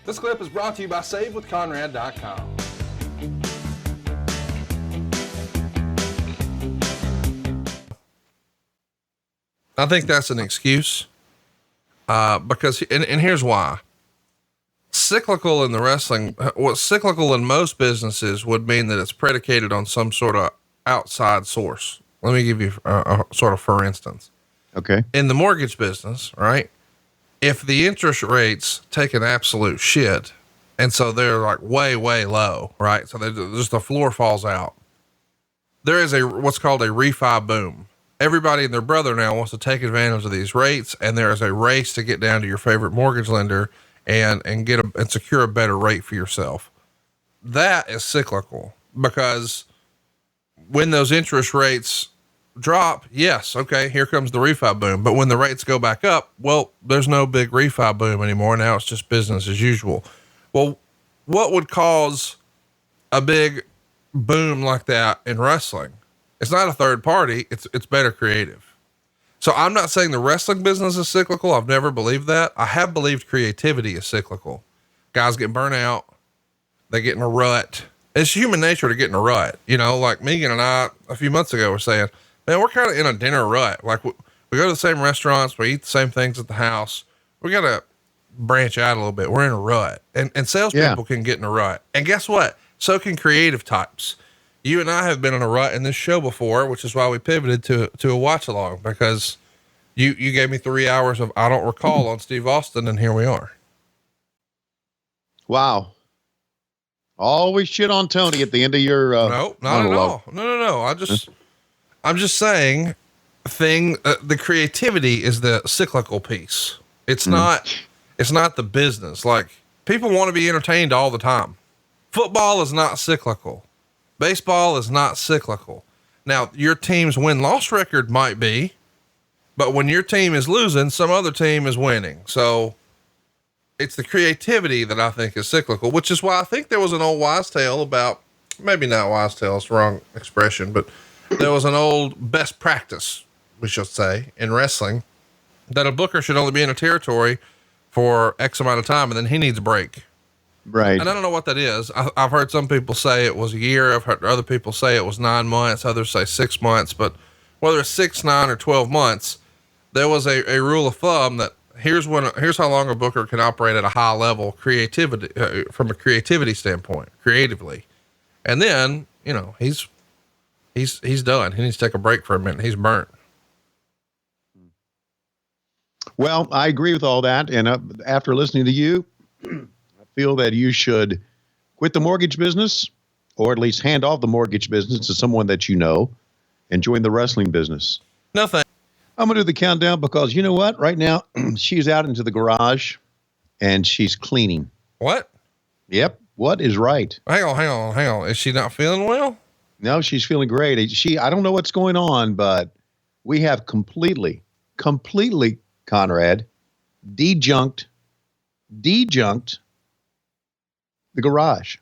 This clip is brought to you by SaveWithConrad.com. I think that's an excuse, because, and here's why. Cyclical in the wrestling, what's cyclical in most businesses would mean that it's predicated on some sort of outside source. Let me give you a sort of, for instance. Okay. In the mortgage business, right? If the interest rates take an absolute shit, and so they're like way, way low, right? So just the floor falls out. There is what's called a refi boom. Everybody and their brother now wants to take advantage of these rates, and there is a race to get down to your favorite mortgage lender and secure a better rate for yourself. That is cyclical, because when those interest rates drop, yes, okay, here comes the refi boom. But when the rates go back up, well, there's no big refi boom anymore. Now it's just business as usual. Well, what would cause a big boom like that in wrestling? It's not a third party. It's better creative. So I'm not saying the wrestling business is cyclical. I've never believed that. I have believed creativity is cyclical. Guys get burnt out. They get in a rut. It's human nature to get in a rut. You know, like Megan and I, a few months ago, were saying, man, we're kind of in a dinner rut. Like we go to the same restaurants. We eat the same things at the house. We got to branch out a little bit. We're in a rut, and salespeople can get in a rut. And guess what? So can creative types. You and I have been in a rut in this show before, which is why we pivoted to a watch along, because you gave me 3 hours of I don't recall on Steve Austin, and here we are. Wow. Always shit on Tony at the end of your no, not monologue. At all. No. I'm just saying the creativity is the cyclical piece. It's not the business. Like, people want to be entertained all the time. Football is not cyclical. Baseball is not cyclical. Now, your team's win-loss record might be, but when your team is losing, some other team is winning. So it's the creativity that I think is cyclical, which is why I think there was an old wise tale about, maybe not wise tale, it's the wrong expression, but there was an old best practice, we should say, in wrestling, that a booker should only be in a territory for X amount of time, and then he needs a break. Right. And I don't know what that is. I've heard some people say it was a year. I've heard other people say it was 9 months. Others say 6 months, but whether it's 6, 9, or 12 months, there was a rule of thumb that here's how long a booker can operate at a high level creativity, from a creativity standpoint, creatively. And then, you know, he's done. He needs to take a break for a minute. He's burnt. Well, I agree with all that. And after listening to you, feel that you should quit the mortgage business, or at least hand off the mortgage business to someone that you know, and join the wrestling business. No thanks. I'm going to do the countdown, because you know what? Right now, she's out into the garage and she's cleaning. What? Yep. What is right? Hang on. Is she not feeling well? No, she's feeling great. I don't know what's going on, but we have completely, Conrad, dejunked the garage.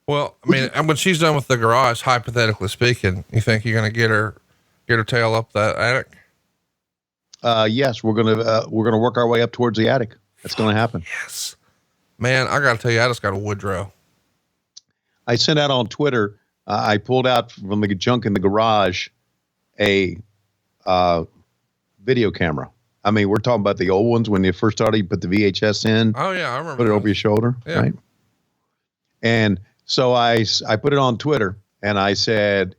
Well, I mean, when she's done with the garage, hypothetically speaking, you think you're going to get her tail up that attic? Yes, we're going to work our way up towards the attic. That's going to happen. Yes, man. I got to tell you, I just got a Woodrow. I sent out on Twitter. I pulled out from the junk in the garage, a, video camera. I mean, we're talking about the old ones when they first started, you put the VHS in. Oh yeah. I remember. Put it over your shoulder. Yeah. Right. And so I put it on Twitter, and I said,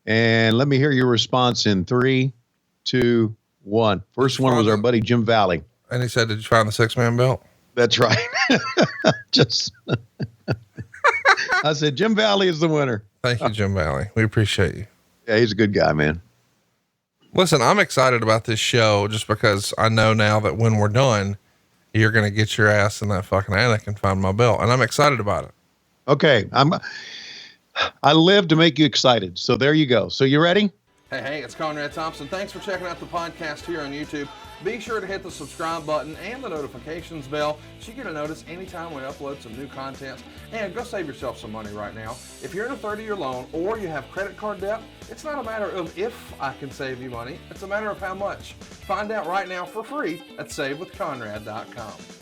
and let me hear your response in 3, 2, 1. First one was our buddy Jim Valley. And he said, did you find the 6-man belt? That's right. I said, Jim Valley is the winner. Thank you, Jim Valley. We appreciate you. Yeah, he's a good guy, man. Listen, I'm excited about this show just because I know now that when we're done, you're going to get your ass in that fucking attic and find my belt. And I'm excited about it. Okay. I live to make you excited. So there you go. So you ready? Hey, it's Conrad Thompson. Thanks for checking out the podcast here on YouTube. Be sure to hit the subscribe button and the notifications bell so you get a notice anytime we upload some new content. And go save yourself some money right now. If you're in a 30-year loan or you have credit card debt, it's not a matter of if I can save you money. It's a matter of how much. Find out right now for free at SaveWithConrad.com.